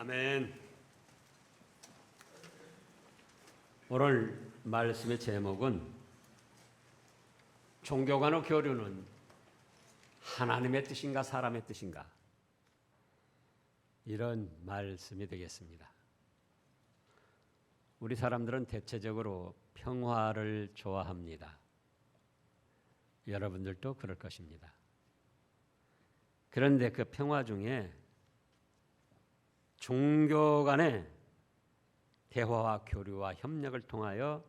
아멘. 오늘 말씀의 제목은 종교 간의 교류는 하나님의 뜻인가 사람의 뜻인가, 이런 말씀이 되겠습니다. 우리 사람들은 대체적으로 평화를 좋아합니다. 여러분들도 그럴 것입니다. 그런데 그 평화 중에 종교 간의 대화와 교류와 협력을 통하여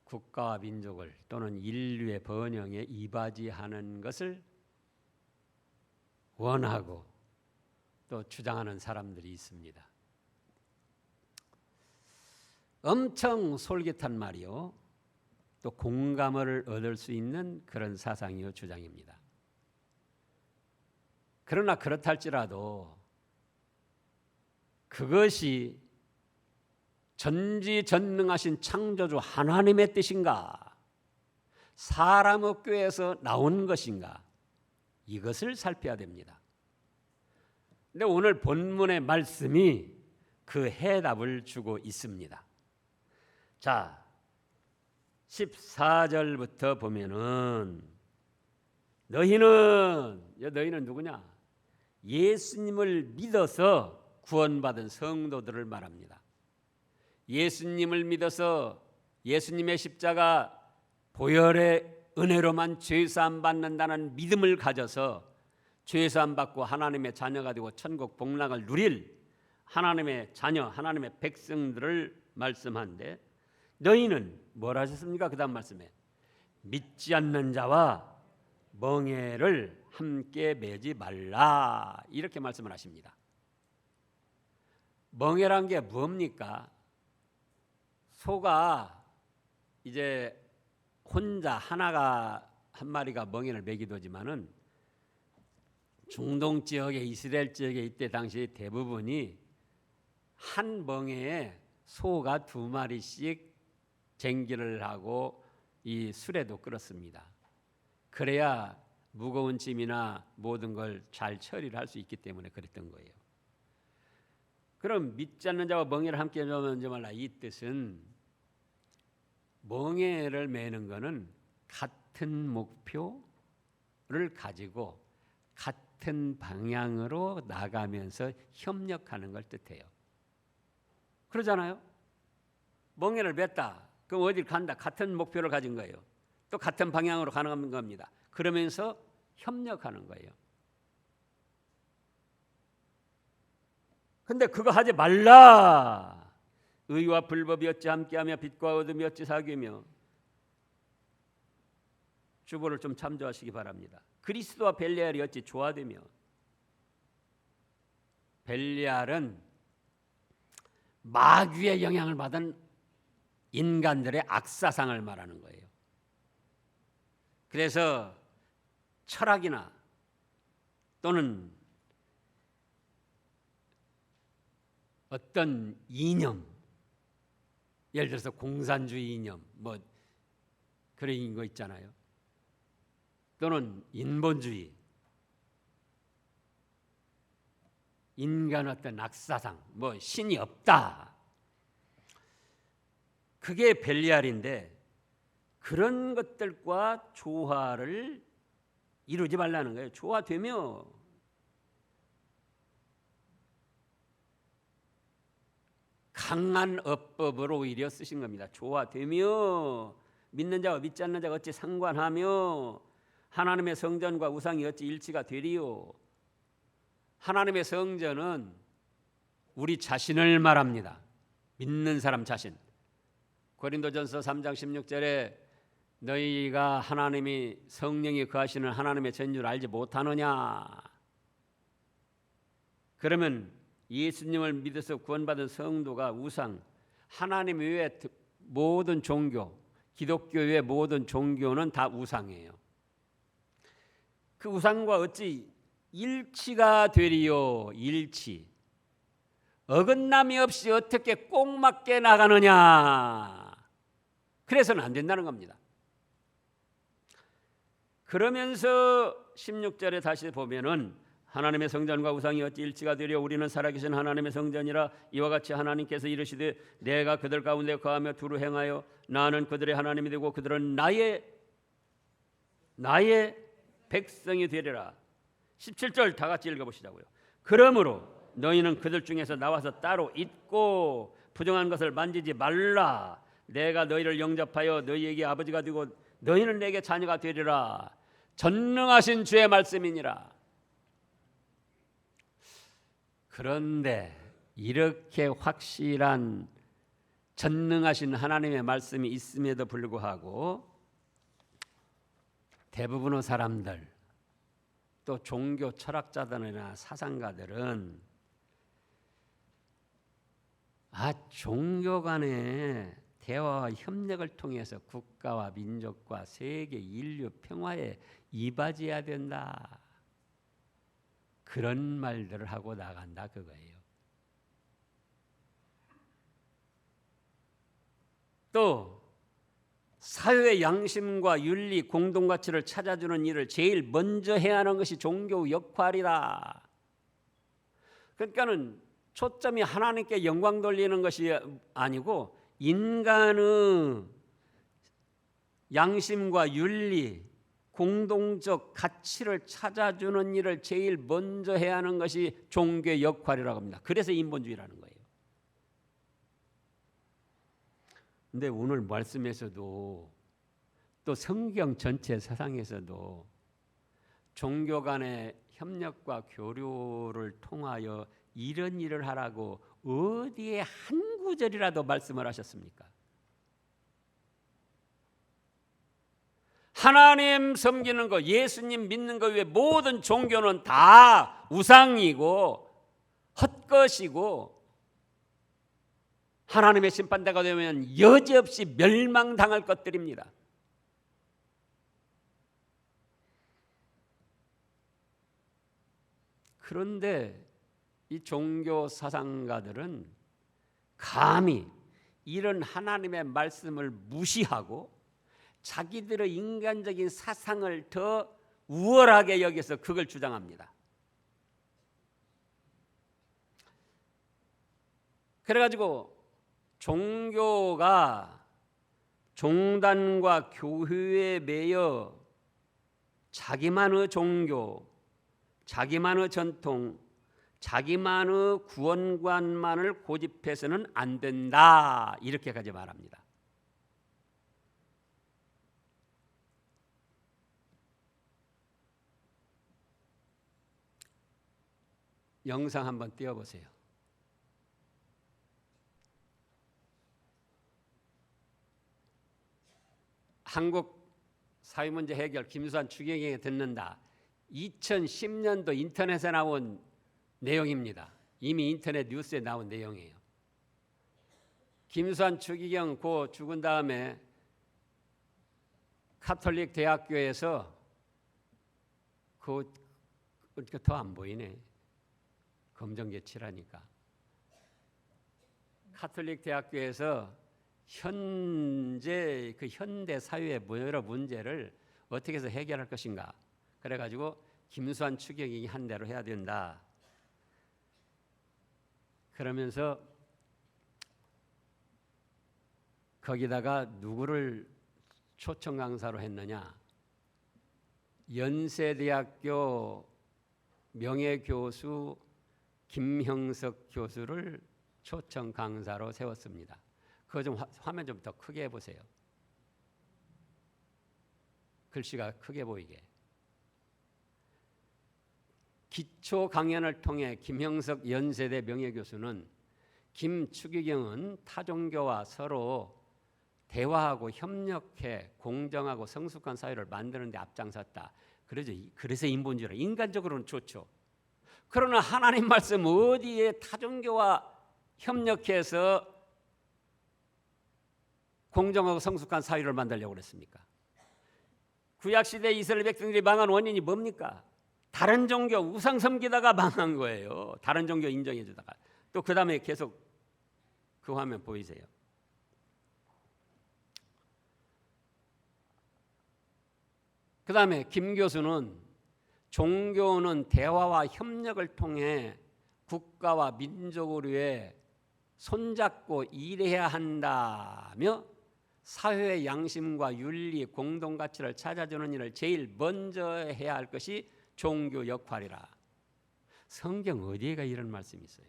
국가와 민족을 또는 인류의 번영에 이바지하는 것을 원하고 또 주장하는 사람들이 있습니다. 엄청 솔깃한 말이요, 또 공감을 얻을 수 있는 그런 사상이요 주장입니다. 그러나 그렇다 할지라도 그것이 전지전능하신 창조주 하나님의 뜻인가, 사람의 꾀에서 나온 것인가, 이것을 살펴야 됩니다. 근데 오늘 본문의 말씀이 그 해답을 주고 있습니다. 자, 14절부터 보면은 너희는 누구냐? 예수님을 믿어서 구원받은 성도들을 말합니다. 예수님을 믿어서 예수님의 십자가 보혈의 은혜로만 죄사함 받는다는 믿음을 가져서 죄사함 받고 하나님의 자녀가 되고 천국 복락을 누릴 하나님의 자녀, 하나님의 백성들을 말씀하는데, 너희는 뭐라 하셨습니까? 그 다음 말씀에 믿지 않는 자와 멍에를 함께 매지 말라, 이렇게 말씀을 하십니다. 멍에란 게 뭡니까? 소가 이제 혼자 한 마리가 멍에를 매기도 하지만은 중동 지역에, 이스라엘 지역에 이때 당시 대부분이 한 멍에에 소가 2마리씩 쟁기를 하고 이 수레도 끌었습니다. 그래야 무거운 짐이나 모든 걸 잘 처리를 할 수 있기 때문에 그랬던 거예요. 그럼 믿지 않는 자와 멍에를 함께 매지 말라, 이 뜻은 멍에를 매는 것은 같은 목표를 가지고 같은 방향으로 나가면서 협력하는 걸 뜻해요. 그러잖아요. 멍에를 맸다, 그럼 어딜 간다, 같은 목표를 가진 거예요. 또 같은 방향으로 가는 겁니다. 그러면서 협력하는 거예요. 근데 그거 하지 말라. 의와 불법이 어찌 함께하며 빛과 어둠이 어찌 사귀며, 주보를 좀 참조하시기 바랍니다. 그리스도와 벨리알이 어찌 조화되며, 벨리알은 마귀의 영향을 받은 인간들의 악사상을 말하는 거예요. 그래서 철학이나 또는 어떤 이념, 예를 들어서 공산주의 이념, 뭐 그런 거 있잖아요. 또는 인본주의, 인간 어떤 악사상, 뭐 신이 없다, 그게 벨리알인데, 그런 것들과 조화를 이루지 말라는 거예요. 조화되며 강한 어법으로 오히려 쓰신 겁니다. 조화되며, 믿는 자와 믿지 않는 자가 어찌 상관하며, 하나님의 성전과 우상이 어찌 일치가 되리요. 하나님의 성전은 우리 자신을 말합니다. 믿는 사람 자신. 고린도전서 3장 16절에 너희가 하나님이 성령이 거하시는 하나님의 전주를 알지 못하느냐. 그러면 예수님을 믿어서 구원받은 성도가 우상, 하나님 외의 모든 종교, 기독교 외의 모든 종교는 다 우상이에요. 그 우상과 어찌 일치가 되리요. 일치. 어긋남이 없이 어떻게 꼭 맞게 나가느냐. 그래서는 안 된다는 겁니다. 그러면서 16절에 다시 보면은 하나님의 성전과 우상이 어찌 일치가 되려? 우리는 살아계신 하나님의 성전이라. 이와 같이 하나님께서 이르시되 내가 그들 가운데 거하며 두루 행하여 나는 그들의 하나님이 되고 그들은 나의 백성이 되리라. 17절 다 같이 읽어보시자고요. 그러므로 너희는 그들 중에서 나와서 따로 있고 부정한 것을 만지지 말라. 내가 너희를 영접하여 너희에게 아버지가 되고 너희는 내게 자녀가 되리라. 전능하신 주의 말씀이니라. 그런데 이렇게 확실한 전능하신 하나님의 말씀이 있음에도 불구하고 대부분의 사람들, 또 종교 철학자들이나 사상가들은 종교 간의 대화와 협력을 통해서 국가와 민족과 세계 인류 평화에 이바지해야 된다. 그런 말들을 하고 나간다 그거예요. 또 사회의 양심과 윤리, 공동가치를 찾아주는 일을 제일 먼저 해야 하는 것이 종교 역할이다. 그러니까는 초점이 하나님께 영광 돌리는 것이 아니고 인간의 양심과 윤리, 공동적 가치를 찾아주는 일을 제일 먼저 해야 하는 것이 종교의 역할이라고 합니다. 그래서 인본주의라는 거예요. 근데 오늘 말씀에서도 또 성경 전체 세상에서도 종교 간의 협력과 교류를 통하여 이런 일을 하라고 어디에 한 구절이라도 말씀을 하셨습니까? 하나님 섬기는 것, 예수님 믿는 것 외에 모든 종교는 다 우상이고 헛것이고 하나님의 심판대가 되면 여지없이 멸망당할 것들입니다. 그런데 이 종교 사상가들은 감히 이런 하나님의 말씀을 무시하고 자기들의 인간적인 사상을 더 우월하게 여겨서 그걸 주장합니다. 그래가지고 종교가 종단과 교회에 매여 자기만의 종교, 자기만의 전통, 자기만의 구원관만을 고집해서는 안 된다. 이렇게까지 말합니다. 영상 한번 띄워보세요. 한국 사회문제 해결 김수환 추경에 듣는다. 2010년도 인터넷에 나온 내용입니다. 이미 인터넷 뉴스에 나온 내용이에요. 김수환 추기경 고 죽은 다음에 카톨릭 대학교에서 더 안 보이네. 검정계 칠하니까. 카톨릭 대학교에서 현재 그 현대 사회의 여러 문제를 어떻게 해서 해결할 것인가. 그래가지고 김수환 추경이 한 대로 해야 된다. 그러면서 거기다가 누구를 초청 강사로 했느냐. 연세대학교 명예교수 김형석 교수를 초청 강사로 세웠습니다. 그거 좀 화면 좀 더 크게 해보세요. 글씨가 크게 보이게. 기초 강연을 통해 김형석 연세대 명예교수는 김추기경은 타종교와 서로 대화하고 협력해 공정하고 성숙한 사회를 만드는 데 앞장섰다. 그래서 인본주의라. 인간적으로는 좋죠. 그러나 하나님 말씀 어디에 타종교와 협력해서 공정하고 성숙한 사회를 만들려고 그랬습니까? 구약시대 이스라엘 백성들이 망한 원인이 뭡니까? 다른 종교 우상 섬기다가 망한 거예요. 다른 종교 인정해 주다가. 또 그 다음에 계속 그 화면 보이세요. 그 다음에 김 교수는 종교는 대화와 협력을 통해 국가와 민족을 위해 손잡고 일해야 한다며 사회의 양심과 윤리, 공동가치를 찾아주는 일을 제일 먼저 해야 할 것이 종교 역할이라. 성경 어디에가 이런 말씀이 있어요?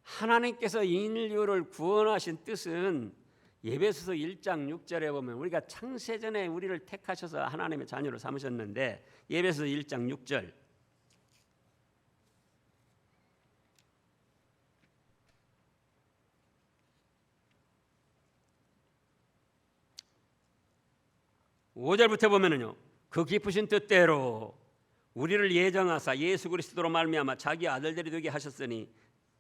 하나님께서 인류를 구원하신 뜻은 에베소서 1장 6절에 보면 우리가 창세전에 우리를 택하셔서 하나님의 자녀로 삼으셨는데 에베소서 1장 6절 (5절부터) 보면은요, 그 깊으신 뜻대로 우리를 예정하사 예수 그리스도로 말미암아 자기 아들들이 되게 하셨으니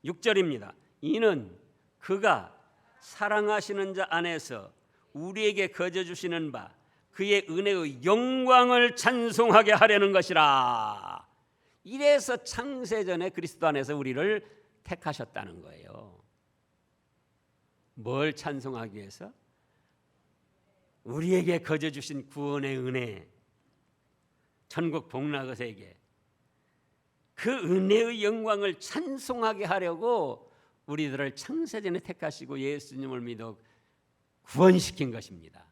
6절입니다. 이는 그가 사랑하시는 자 안에서 우리에게 거저 주시는 바 그의 은혜의 영광을 찬송하게 하려는 것이라. 이래서 창세전에 그리스도 안에서 우리를 택하셨다는 거예요. 뭘 찬송하기 위해서? 우리에게 거저 주신 구원의 은혜, 천국 복락의 그 은혜의 영광을 찬송하게 하려고 우리들을 창세전에 택하시고 예수님을 믿어 구원시킨 것입니다.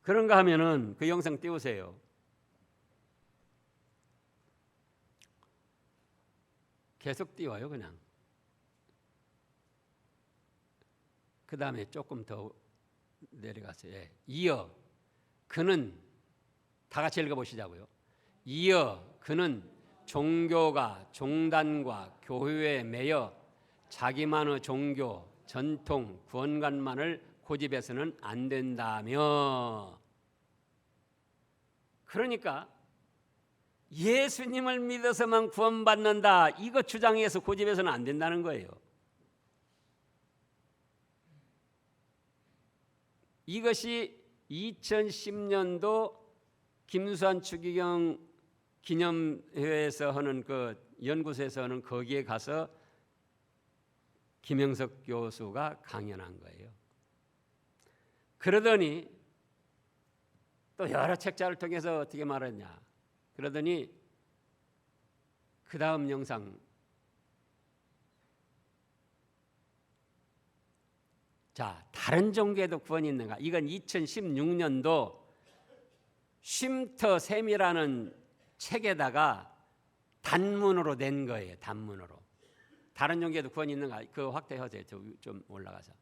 그런가 하면은 그 영상 띄우세요. 계속 띄워요, 그냥. 그 다음에 조금 더 내려가세요. 예. 이어 그는, 다 같이 읽어보시자고요. 이어 그는 종교가 종단과 교회에 매여 자기만의 종교, 전통, 구원관만을 고집해서는 안 된다며. 그러니까 예수님을 믿어서만 구원받는다, 이거 주장해서 고집해서는 안 된다는 거예요. 이것이 2010년도 김수환 추기경 기념회에서 하는 그 연구소에서 하는 거기에 가서 김영석 교수가 강연한 거예요. 그러더니 또 여러 책자를 통해서 어떻게 말했냐. 그러더니 그 다음 영상, 자, 다른 종교에도 구원이 있는가? 이건 2016년도 쉼터 셈이라는 책에다가 단문으로 낸 거예요. 단문으로. 다른 종교에도 구원이 있는가? 그거 확대하세요. 좀 올라가서.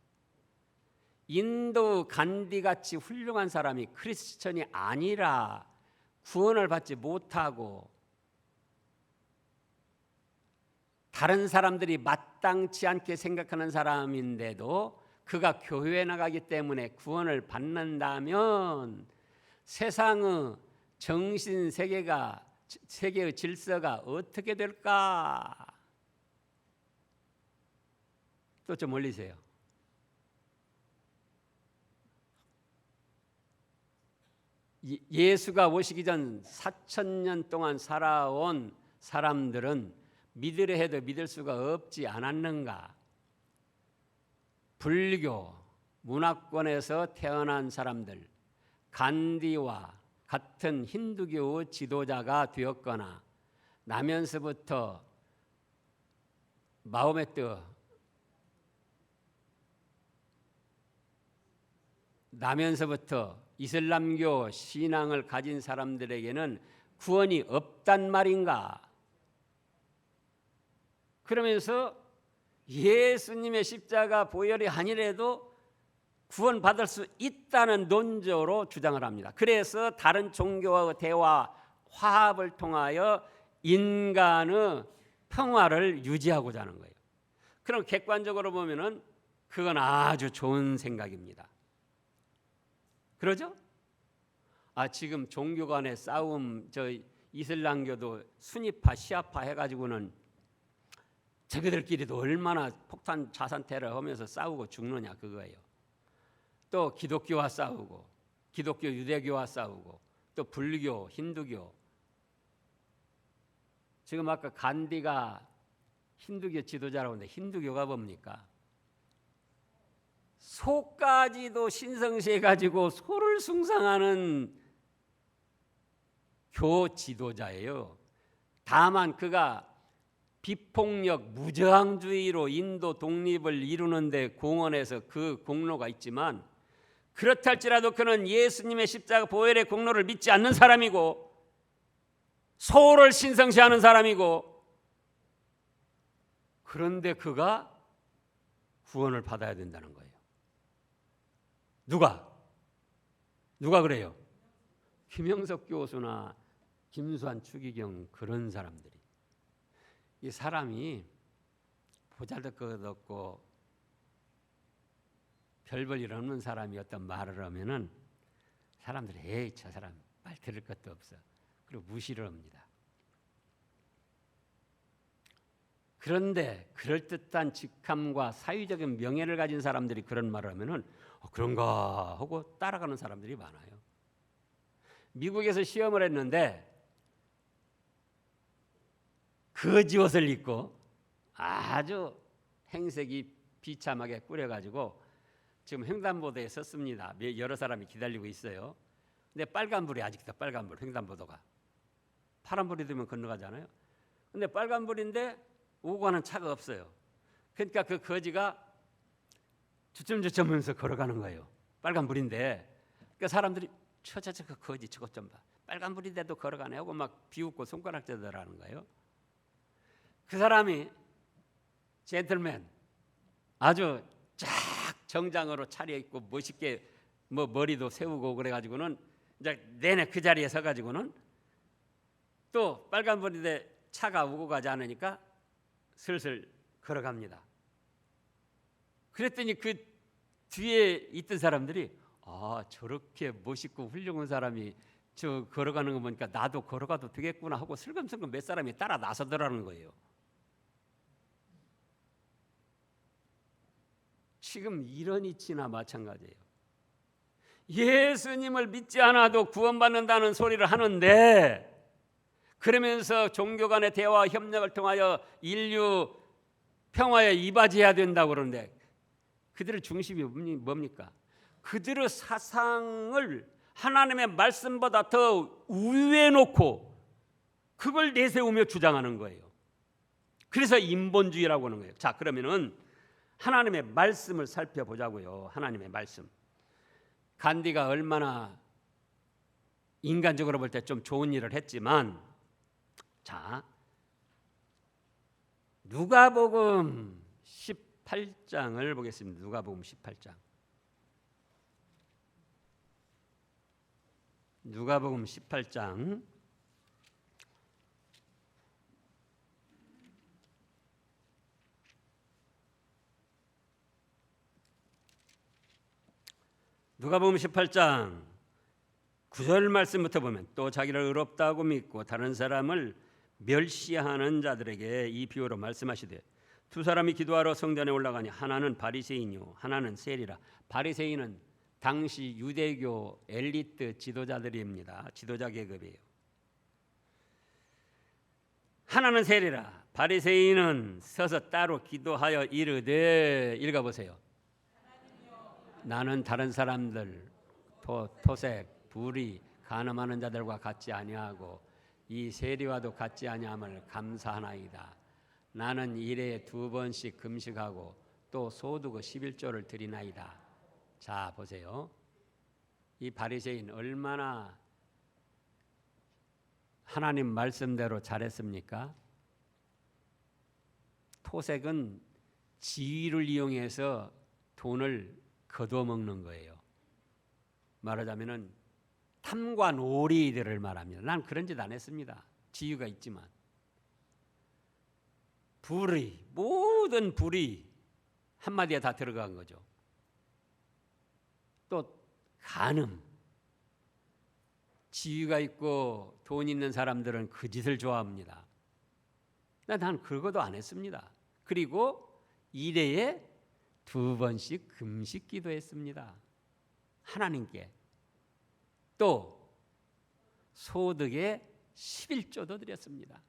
인도 간디같이 훌륭한 사람이 크리스천이 아니라 구원을 받지 못하고 다른 사람들이 마땅치 않게 생각하는 사람인데도 그가 교회에 나가기 때문에 구원을 받는다면 세상의 정신 세계의 질서가 어떻게 될까? 또 좀 올리세요. 예수가 오시기 전 4,000년 동안 살아온 사람들은 믿으려 해도 믿을 수가 없지 않았는가? 불교, 문화권에서 태어난 사람들, 간디와 같은 힌두교의 지도자가 되었거나 나면서부터 마호메트, 나면서부터 이슬람교 신앙을 가진 사람들에게는 구원이 없단 말인가? 그러면서 예수님의 십자가 보혈이 아니라도 구원받을 수 있다는 논조로 주장을 합니다. 그래서 다른 종교와의 대화, 화합을 통하여 인간의 평화를 유지하고자 하는 거예요. 그럼 객관적으로 보면은 그건 아주 좋은 생각입니다. 그러죠? 지금 종교 간의 싸움, 저 이슬람교도 순위파, 시아파 해가지고는 자기들끼리도 얼마나 폭탄 자산 테러 하면서 싸우고 죽느냐 그거예요. 또 기독교와 싸우고, 기독교 유대교와 싸우고, 또 불교, 힌두교. 지금 아까 간디가 힌두교 지도자라고 하는데 힌두교가 뭡니까? 소까지도 신성시해 가지고 소를 숭상하는 교 지도자예요. 다만 그가 비폭력 무저항주의로 인도 독립을 이루는데 공헌해서 그 공로가 있지만, 그렇다 할지라도 그는 예수님의 십자가 보혈의 공로를 믿지 않는 사람이고 소를 신성시하는 사람이고, 그런데 그가 구원을 받아야 된다는 거예요. 누가 그래요? 김영석 교수나 김수환, 추기경 그런 사람들이. 이 사람이 보잘것없고 별 볼 일 없는 사람이 어떤 말을 하면은 사람들이 에이 저 사람 말 들을 것도 없어, 그리고 무시를 합니다. 그런데 그럴듯한 직함과 사회적인 명예를 가진 사람들이 그런 말을 하면은 그런가 하고 따라가는 사람들이 많아요. 미국에서 시험을 했는데 거지 옷을 입고 아주 행색이 비참하게 꾸려가지고 지금 횡단보도에 섰습니다. 여러 사람이 기다리고 있어요. 근데 빨간불이 아직도 빨간불, 횡단보도가 파란불이 되면 건너가잖아요. 근데 빨간불인데 오고 가는 차가 없어요. 그러니까 그 거지가 주춤주춤하면서 걸어가는 거예요. 빨간불인데. 그러니까 사람들이 저저 그 거지 저것 좀 봐, 빨간불인데도 걸어가네 하고 막 비웃고 손가락질하는 거예요. 그 사람이 젠틀맨 아주 쫙 정장으로 차려입고 멋있게 뭐 머리도 세우고 그래가지고는 이제 내내 그 자리에 서가지고는 또 빨간불인데 차가 오고 가지 않으니까 슬슬 걸어갑니다. 그랬더니 그 뒤에 있던 사람들이 저렇게 멋있고 훌륭한 사람이 저 걸어가는 거 보니까 나도 걸어가도 되겠구나 하고 슬금슬금 몇 사람이 따라 나서더라는 거예요. 지금 이런 이치나 마찬가지예요. 예수님을 믿지 않아도 구원받는다는 소리를 하는데, 그러면서 종교 간의 대화와 협력을 통하여 인류 평화에 이바지해야 된다고 그러는데, 그들의 중심이 뭡니까? 그들의 사상을 하나님의 말씀보다 더 우위에 놓고 그걸 내세우며 주장하는 거예요. 그래서 인본주의라고 하는 거예요. 자, 그러면은 하나님의 말씀을 살펴보자고요. 하나님의 말씀. 간디가 얼마나 인간적으로 볼 때 좀 좋은 일을 했지만, 자, 누가복음 18장을 보겠습니다. 누가복음 18장. 누가복음 18장. 누가복음 18장 9절 말씀부터 보면, 또 자기를 의롭다고 믿고 다른 사람을 멸시하는 자들에게 이 비유로 말씀하시되, 두 사람이 기도하러 성전에 올라가니 하나는 바리새인이요 하나는 세리라. 바리새인은 당시 유대교 엘리트 지도자들입니다. 지도자 계급이에요. 하나는 세리라. 바리새인은 서서 따로 기도하여 이르되, 읽어보세요. 나는 다른 사람들 토색, 불의, 간음하는 자들과 같지 아니하고 이 세리와도 같지 아니함을 감사하나이다. 나는 일에 2번씩 금식하고 또 소득의 11조를 드리나이다. 자, 보세요. 이 바리새인 얼마나 하나님 말씀대로 잘했습니까? 토색은 지위를 이용해서 돈을 거두어 먹는 거예요. 말하자면은 탐과 놀이들을 말합니다. 난 그런 짓 안 했습니다. 지위가 있지만. 불의, 모든 불의 한마디에 다 들어간 거죠. 또 간음, 지위가 있고 돈 있는 사람들은 그 짓을 좋아합니다. 난 그것도 안 했습니다. 그리고 일회에 2번씩 금식 기도했습니다. 하나님께. 또 소득의 11조도 드렸습니다.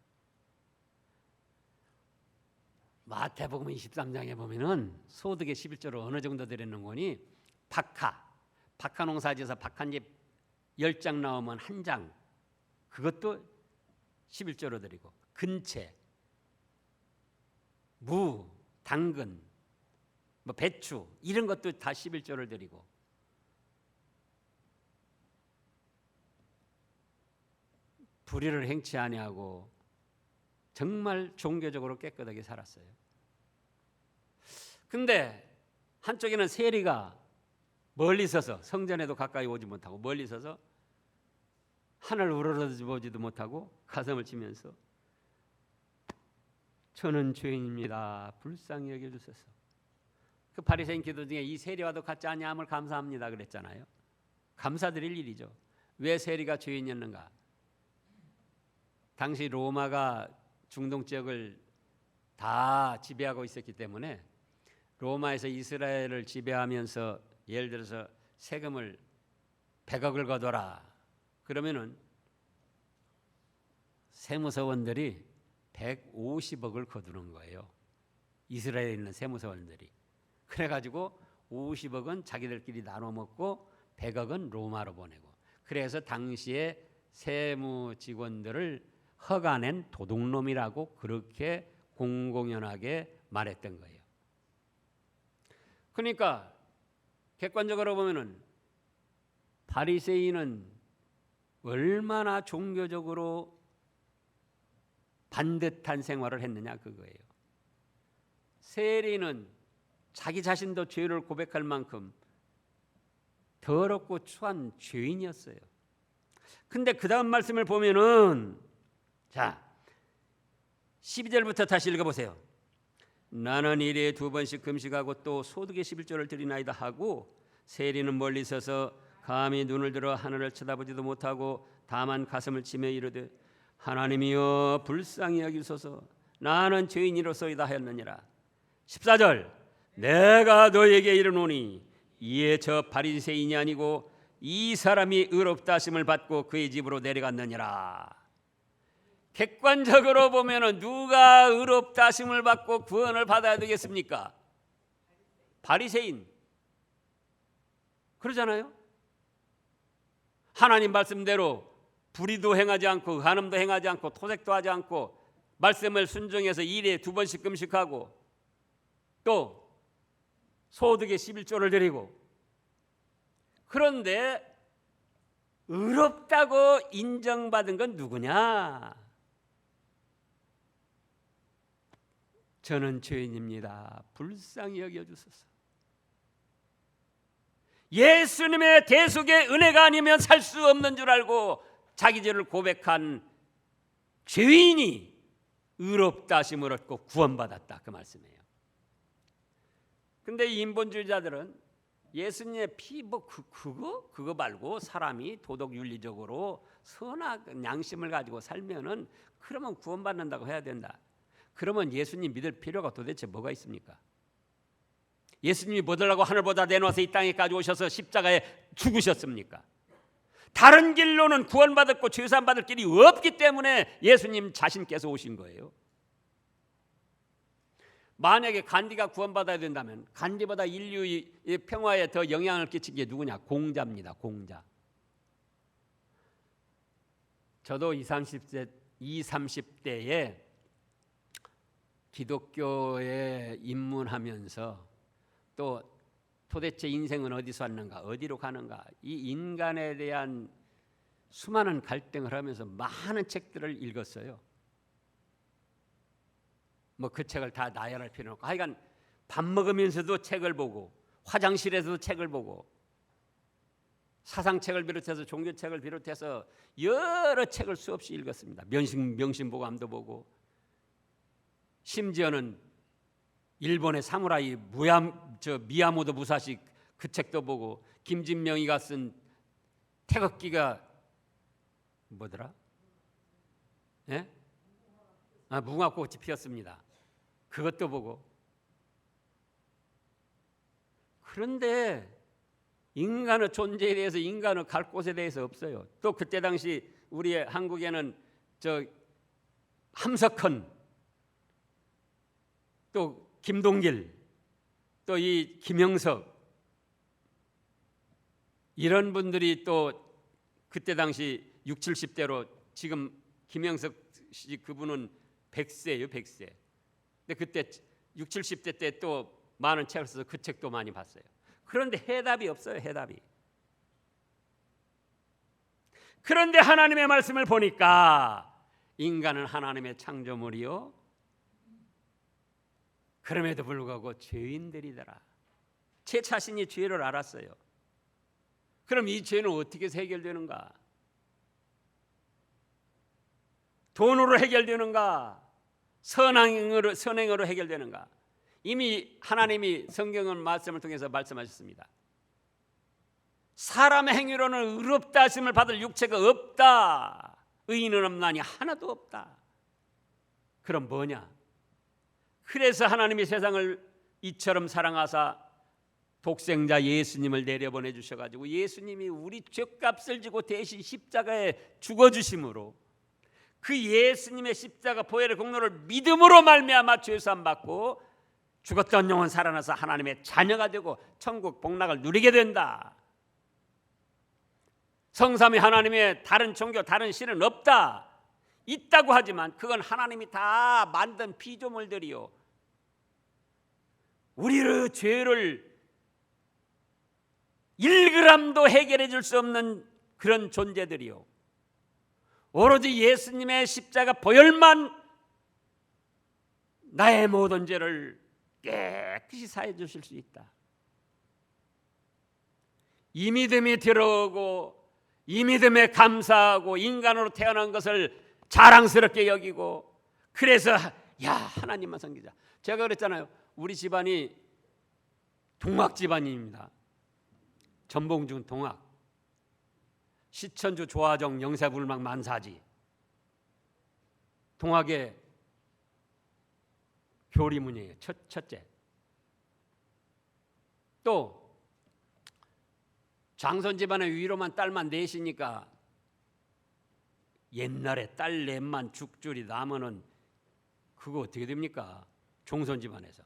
마태복음 23장에 보면은 소득의 11조를 어느 정도 드리는 거니 박하 농사지어서 박한 집 10장 나오면 한 장 그것도 11조로 드리고 근채, 무, 당근, 뭐 배추 이런 것도 다 11조를 드리고 불의를 행치 아니하고 정말 종교적으로 깨끗하게 살았어요. 근데 한쪽에는 세리가 멀리 서서 성전에도 가까이 오지 못하고 멀리 서서 하늘 우러러보지도 못하고 가슴을 치면서 저는 죄인입니다. 불쌍히 여겨주소서. 그 바리새인 기도 중에 이 세리와도 같지 아니함을 감사합니다 그랬잖아요. 감사드릴 일이죠. 왜 세리가 죄인이었는가? 당시 로마가 중동 지역을 다 지배하고 있었기 때문에 로마에서 이스라엘을 지배하면서 예를 들어서 세금을 100억을 거둬라 그러면은 세무서원들이 150억을 거두는 거예요. 이스라엘에 있는 세무서원들이. 그래가지고 50억은 자기들끼리 나눠 먹고 100억은 로마로 보내고. 그래서 당시에 세무 직원들을 허가낸 도둑놈이라고 그렇게 공공연하게 말했던 거예요. 그러니까 객관적으로 보면은 바리새인은 얼마나 종교적으로 반듯한 생활을 했느냐 그거예요. 세리는 자기 자신도 죄를 고백할 만큼 더럽고 추한 죄인이었어요. 근데 그 다음 말씀을 보면은 자 12절부터 다시 읽어보세요. 나는 일에 2번씩 금식하고 또 소득의 11조를 드리나이다 하고 세리는 멀리 서서 감히 눈을 들어 하늘을 쳐다보지도 못하고 다만 가슴을 치며 이르되 하나님이여 불쌍히 여기소서 나는 죄인이로소이다 하였느니라. 14절 내가 너에게 이르노니 이에 저 바리새인이 아니고 이 사람이 의롭다 하심을 받고 그의 집으로 내려갔느니라. 객관적으로 보면은 누가 의롭다 하심을 받고 구원을 받아야 되겠습니까? 바리새인. 그러잖아요. 하나님 말씀대로 불의도 행하지 않고 간음도 행하지 않고 토색도 하지 않고 말씀을 순종해서 일에 2번씩 금식하고 또 소득의 11조를 드리고 그런데 의롭다고 인정받은 건 누구냐? 저는 죄인입니다. 불쌍히 여겨주소서. 예수님의 대속의 은혜가 아니면 살 수 없는 줄 알고 자기 죄를 고백한 죄인이 의롭다 하심을 얻고 구원받았다 그 말씀이에요. 근데 인본주의자들은 예수님의 피 그거 말고 사람이 도덕 윤리적으로 선악 양심을 가지고 살면은 그러면 구원받는다고 해야 된다. 그러면 예수님 믿을 필요가 도대체 뭐가 있습니까? 예수님이 뭐들라고 하늘보다 내놓아서 이 땅에까지 오셔서 십자가에 죽으셨습니까? 다른 길로는 구원받았고 죄사함 받을 길이 없기 때문에 예수님 자신께서 오신 거예요. 만약에 간디가 구원받아야 된다면 간디보다 인류의 평화에 더 영향을 끼친 게 누구냐? 공자입니다. 공자. 저도 20, 30대에 기독교에 입문하면서 또 도대체 인생은 어디서 왔는가? 어디로 가는가? 이 인간에 대한 수많은 갈등을 하면서 많은 책들을 읽었어요. 뭐 그 책을 다 나열할 필요는 없고 하여간 밥 먹으면서도 책을 보고 화장실에서도 책을 보고 사상책을 비롯해서 종교책을 비롯해서 여러 책을 수없이 읽었습니다. 명심보감도 보고 심지어는 일본의 사무라이 미야모토 무사시 그 책도 보고 김진명이가 쓴 태극기가 뭐더라? 예? 무궁화꽃이 피었습니다. 그것도 보고. 그런데 인간의 존재에 대해서 인간의 갈 곳에 대해서 없어요. 또 그때 당시 우리 한국에는 함석헌 또 김동길, 또 이 김영석, 이런 분들이 또 그때 당시 6, 70대로, 지금 김영석 씨 그분은 100세예요, 100세. 근데 그때 6, 70대 때 또 많은 책을 써서 그 책도 많이 봤어요. 그런데 해답이 없어요, 해답이. 그런데 하나님의 말씀을 보니까 인간은 하나님의 창조물이요, 그럼에도 불구하고 죄인들이더라. 제 자신이 죄를 알았어요. 그럼 이 죄는 어떻게 해결되는가? 돈으로 해결되는가? 선행으로 해결되는가? 이미 하나님이 성경 말씀을 통해서 말씀하셨습니다. 사람의 행위로는 의롭다 하심을 받을 육체가 없다. 의인은 없나니 하나도 없다. 그럼 뭐냐? 그래서 하나님이 세상을 이처럼 사랑하사 독생자 예수님을 내려보내 주셔가지고, 예수님이 우리 죄값을 지고 대신 십자가에 죽어주심으로, 그 예수님의 십자가 보혈의 공로를 믿음으로 말미암아 죄사함 받고 죽었던 영혼 살아나서 하나님의 자녀가 되고 천국 복락을 누리게 된다. 성삼위 하나님의 다른 종교, 다른 신은 없다. 있다고 하지만 그건 하나님이 다 만든 피조물들이요, 우리의 죄를 1g도 해결해 줄 수 없는 그런 존재들이요, 오로지 예수님의 십자가 보혈만 나의 모든 죄를 깨끗이 사해 주실 수 있다. 이 믿음이 들어오고 이 믿음에 감사하고 인간으로 태어난 것을 자랑스럽게 여기고, 그래서 야, 하나님만 섬기자. 제가 그랬잖아요. 우리 집안이 동학 집안입니다. 전봉준 동학, 시천주 조화정 영세불망 만사지, 동학의 교리문이에요. 첫째. 또 장손 집안의 위로만 딸만 넷이니까 옛날에 딸 넷만 죽줄이 나면은 그거 어떻게 됩니까? 종손 집안에서.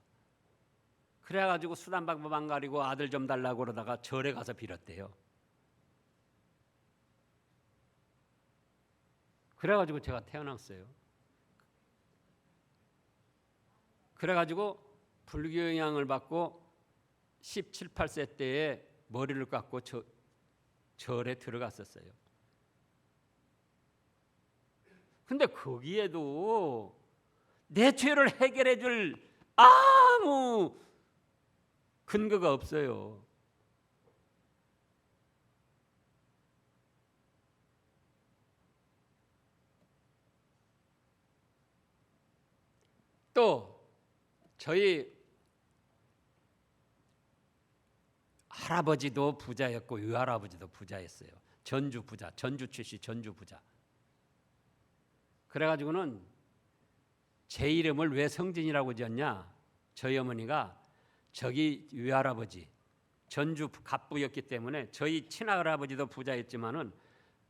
그래가지고 수단 방법 안 가리고 아들 좀 달라고 그러다가 절에 가서 빌었대요. 그래가지고 제가 태어났어요. 그래가지고 불교 영향을 받고 17, 18세 때에 머리를 깎고 절에 들어갔었어요. 근데 거기에도 내 죄를 해결해 줄 아무 근거가 없어요. 또 저희 할아버지도 부자였고 외할아버지도 부자였어요. 전주 부자, 전주 출신 전주 부자. 그래가지고는 제 이름을 왜 성진이라고 지었냐? 저희 어머니가 저기 외할아버지 전주 갑부였기 때문에, 저희 친할아버지도 부자였지만은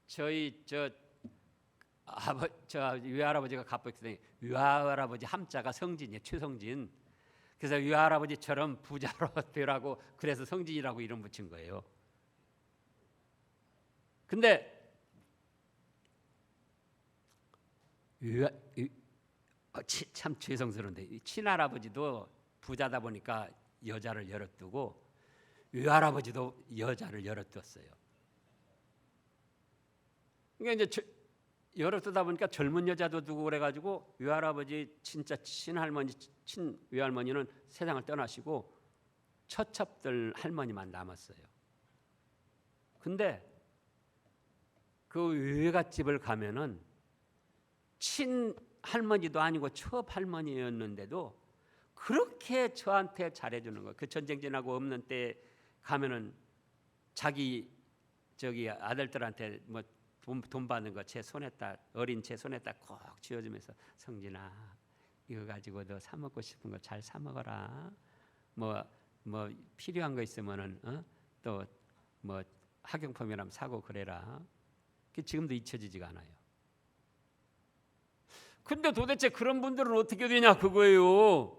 저희 저 외할아버지가 갑부였기 때문에 외할아버지 함자가 성진이에요. 최성진. 그래서 외할아버지처럼 부자로 되라고, 그래서 성진이라고 이름 붙인 거예요. 근데 참 죄송스러운데 친할아버지도 부자다 보니까 여자를 열어두고 외할아버지도 여자를 열어두었어요. 그러니까 이제 열어두다 보니까 젊은 여자도 두고 그래가지고 외할아버지 진짜 친할머니, 친외할머니는 세상을 떠나시고 처첩들 할머니만 남았어요. 근데 그 외갓집을 가면은 친할머니도 아니고 처할머니였는데도 그렇게 저한테 잘해주는 거예요. 그 전쟁 지나고 없는 때 가면은 자기 저기 아들들한테 뭐 돈 받는 거 제 손에다, 어린 제 손에다 꼭 쥐어주면서, 성진아 이거 가지고 너 사 먹고 싶은 거 잘 사 먹어라. 뭐 필요한 거 있으면은 또 뭐 학용품이라면 사고 그래라. 그게 지금도 잊혀지지가 않아요. 근데 도대체 그런 분들은 어떻게 되냐 그거예요.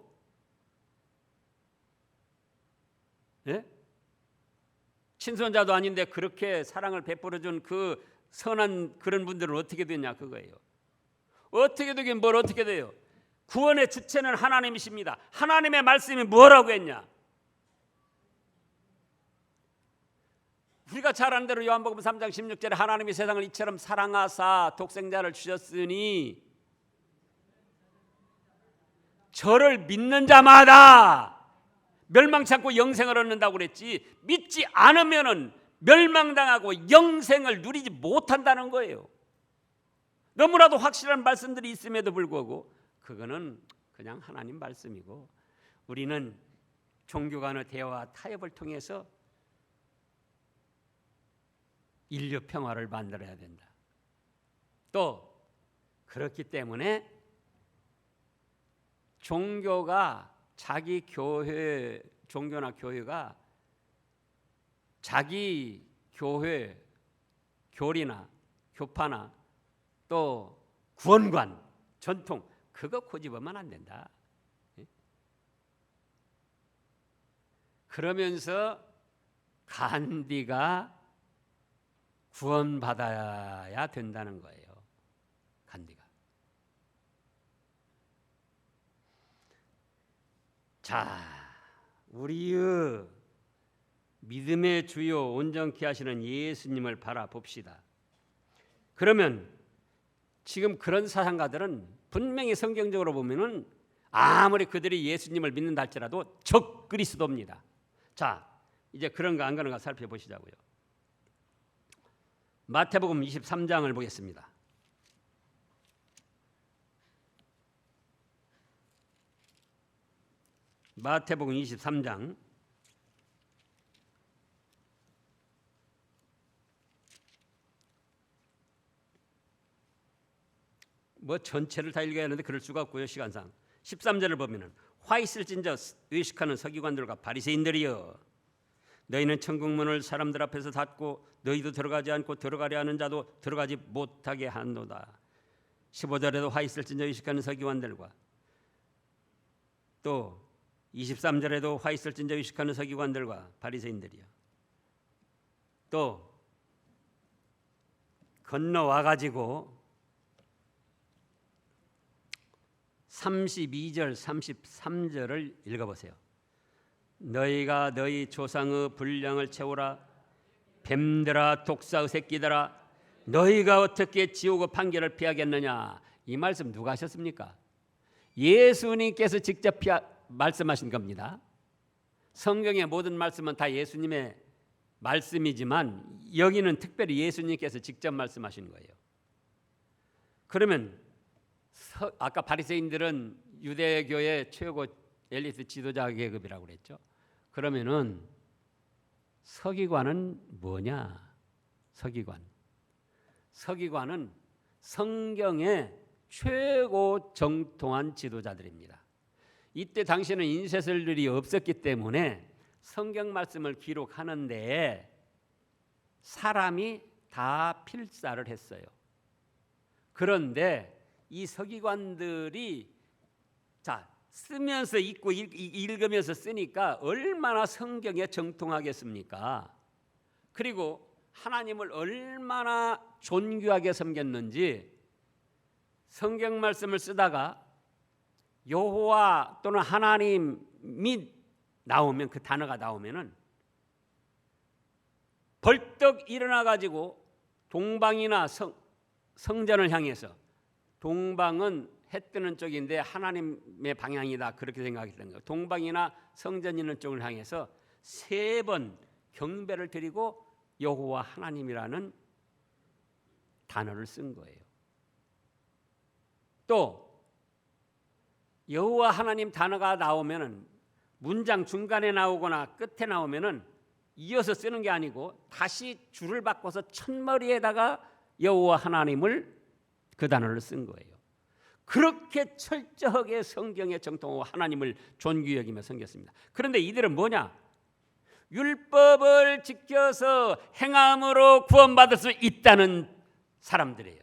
예? 친손자도 아닌데 그렇게 사랑을 베풀어준 그 선한 그런 분들은 어떻게 되냐 그거예요. 어떻게 되긴 뭘 어떻게 돼요? 구원의 주체는 하나님이십니다. 하나님의 말씀이 뭐라고 했냐? 우리가 잘 아는 대로 요한복음 3장 16절에 하나님이 세상을 이처럼 사랑하사 독생자를 주셨으니 저를 믿는 자마다 멸망치 않고 영생을 얻는다고 그랬지, 믿지 않으면은 멸망당하고 영생을 누리지 못한다는 거예요. 너무나도 확실한 말씀들이 있음에도 불구하고 그거는 그냥 하나님 말씀이고, 우리는 종교 간의 대화와 타협을 통해서 인류 평화를 만들어야 된다. 또 그렇기 때문에 종교가 자기 교회, 종교나 교회가 자기 교회, 교리나 교파나 또 구원관, 전통 그거 고집하면 안 된다. 그러면서 간디가 구원받아야 된다는 거예요. 간디가. 자, 우리의 믿음의 주요 온전케 하시는 예수님을 바라봅시다. 그러면 지금 그런 사상가들은 분명히 성경적으로 보면은 아무리 그들이 예수님을 믿는다 할지라도 적 그리스도입니다. 자, 이제 그런가 안 그런가 살펴보시자고요. 마태복음 23장을 보겠습니다. 마태복음 23장 뭐 전체를 다 읽어야 하는데 그럴 수가 없고요, 시간상. 13절을 보면은 화 있을진저 의식하는 서기관들과 바리새인들이여, 너희는 천국문을 사람들 앞에서 닫고 너희도 들어가지 않고 들어가려 하는 자도 들어가지 못하게 한도다. 15절에도 화 있을진저 의식하는 서기관들과, 또 23절에도 화 있을진저 의식하는 서기관들과 바리새인들이여. 또 건너와 가지고 32절 33절을 읽어보세요. 너희가 너희 조상의 분량을 채우라. 뱀들아 독사의 새끼들아, 너희가 어떻게 지옥의 판결을 피하겠느냐. 이 말씀 누가 하셨습니까? 예수님께서 직접 말씀하신 겁니다. 성경의 모든 말씀은 다 예수님의 말씀이지만 여기는 특별히 예수님께서 직접 말씀하신 거예요. 그러면 아까 바리새인들은 유대교의 최고 엘리트 지도자 계급이라고 그랬죠. 그러면은 서기관은 뭐냐? 서기관은 성경의 최고 정통한 지도자들입니다. 이때 당시에는 인쇄설들이 없었기 때문에 성경 말씀을 기록하는데 사람이 다 필사를 했어요. 그런데 이 서기관들이 쓰면서 읽고 읽으면서 쓰니까 얼마나 성경에 정통하겠습니까? 그리고 하나님을 얼마나 존귀하게 섬겼는지 성경 말씀을 쓰다가 여호와 또는 하나님이 나오면, 그 단어가 나오면은 벌떡 일어나 가지고 동방이나 성전을 향해서, 동방은 해 뜨는 쪽인데 하나님의 방향이다 그렇게 생각했던 거예요. 동방이나 성전 있는 쪽을 향해서 3번 경배를 드리고 여호와 하나님이라는 단어를 쓴 거예요. 또 여호와 하나님 단어가 나오면은 문장 중간에 나오거나 끝에 나오면은 이어서 쓰는 게 아니고 다시 줄을 바꿔서 첫머리에다가 여호와 하나님을 그 단어를 쓴 거예요. 그렇게 철저하게 성경에 정통하고 하나님을 존귀히 여기며 섬겼습니다. 그런데 이들은 뭐냐? 율법을 지켜서 행함으로 구원받을 수 있다는 사람들이에요.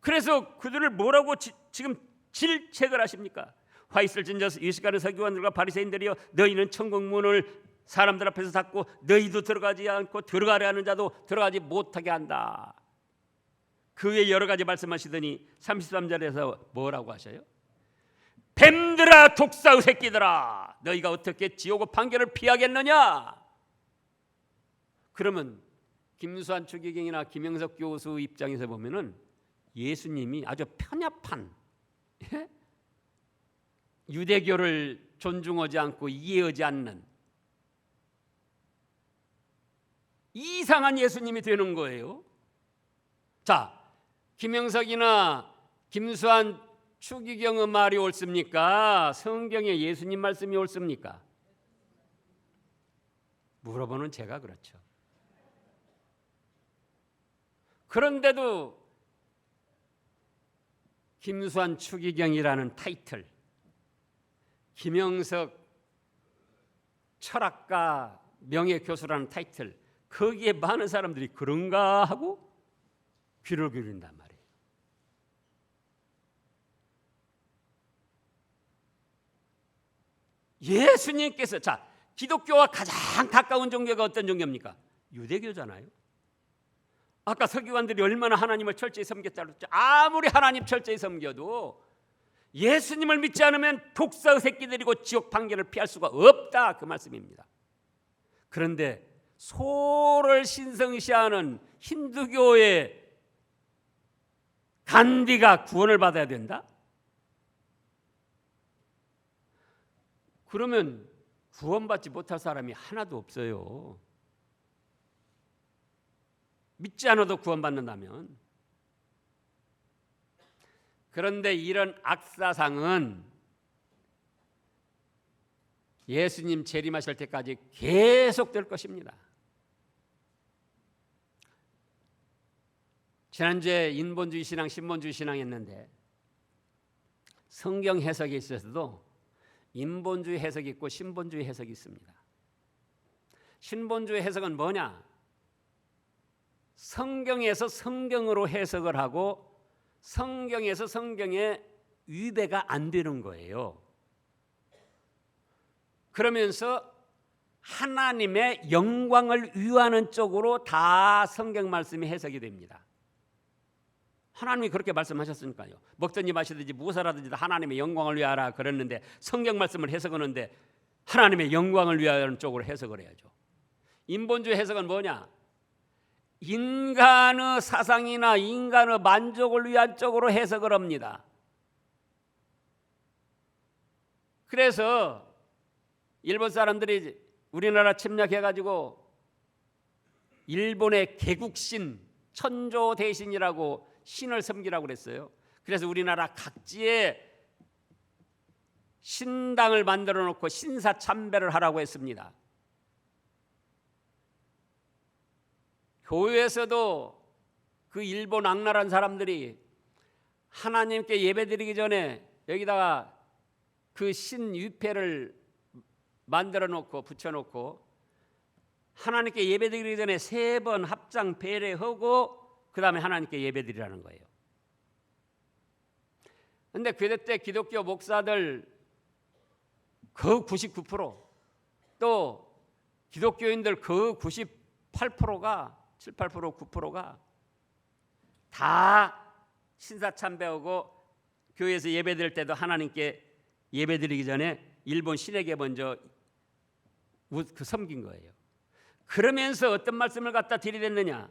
그래서 그들을 뭐라고 지금 질책을 하십니까? 화 있을진저 유식가는 서기관들과 바리새인들이여 너희는 천국 문을 사람들 앞에서 닫고 너희도 들어가지 않고 들어가려 하는 자도 들어가지 못하게 한다. 그 외에 여러 가지 말씀하시더니 33절에서 뭐라고 하셔요? 뱀들아 독사의 새끼들아 너희가 어떻게 지옥의 판결을 피하겠느냐? 그러면 김수환 추기경이나 김영석 교수 입장에서 보면은 예수님이 아주 편협한 유대교를 존중하지 않고 이해하지 않는 이상한 예수님이 되는 거예요. 자, 김영석이나 김수환 추기경의 말이 옳습니까? 성경에 예수님 말씀이 옳습니까? 물어보는 제가 그렇죠. 그런데도 김수환 추기경이라는 타이틀, 김영석 철학가 명예교수라는 타이틀, 거기에 많은 사람들이 그런가 하고 귀를 기울인단 말이에요. 예수님께서 자 기독교와 가장 가까운 종교가 어떤 종교입니까? 유대교잖아요. 아까 서기관들이 얼마나 하나님을 철저히 섬겼다고 했죠. 아무리 하나님 철저히 섬겨도 예수님을 믿지 않으면 독사의 새끼들이고 지옥 판결을 피할 수가 없다 그 말씀입니다. 그런데 소를 신성시하는 힌두교의 간디가 구원을 받아야 된다? 그러면 구원받지 못할 사람이 하나도 없어요. 믿지 않아도 구원받는다면. 그런데 이런 악사상은 예수님 재림하실 때까지 계속될 것입니다. 지난주에 인본주의 신앙, 신본주의 신앙 했는데 성경 해석에 있어서도 인본주의 해석이 있고 신본주의 해석이 있습니다. 신본주의 해석은 뭐냐? 성경에서 성경으로 해석을 하고 성경에서 성경에 위배가 안 되는 거예요. 그러면서 하나님의 영광을 위하는 쪽으로 다 성경 말씀이 해석이 됩니다. 하나님이 그렇게 말씀하셨으니까요. 먹든지 마시든지 무엇하든지 다 하나님의 영광을 위하라 그랬는데 성경 말씀을 해석하는데 하나님의 영광을 위하는 쪽으로 해석을 해야죠. 인본주의 해석은 뭐냐? 인간의 사상이나 인간의 만족을 위한 쪽으로 해석을 합니다. 그래서 일본 사람들이 우리나라 침략해가지고 일본의 개국신 천조 대신이라고 신을 섬기라고 그랬어요. 그래서 우리나라 각지에 신당을 만들어 놓고 신사참배를 하라고 했습니다. 교회에서도 그 일본 악랄한 사람들이 하나님께 예배드리기 전에 여기다가 그 신위패를 만들어 놓고 붙여놓고 하나님께 예배드리기 전에 3번 합장 배례하고 그 다음에 하나님께 예배드리라는 거예요. 그런데 그때 기독교 목사들 그 99% 또 기독교인들 그 98%가 7, 8%, 9%가 다 신사참배하고 교회에서 예배드릴 때도 하나님께 예배드리기 전에 일본 신에게 먼저 섬긴 거예요. 그러면서 어떤 말씀을 갖다 들이댔느냐?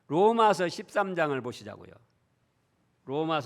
로마서 13장을 보시자고요. 로마서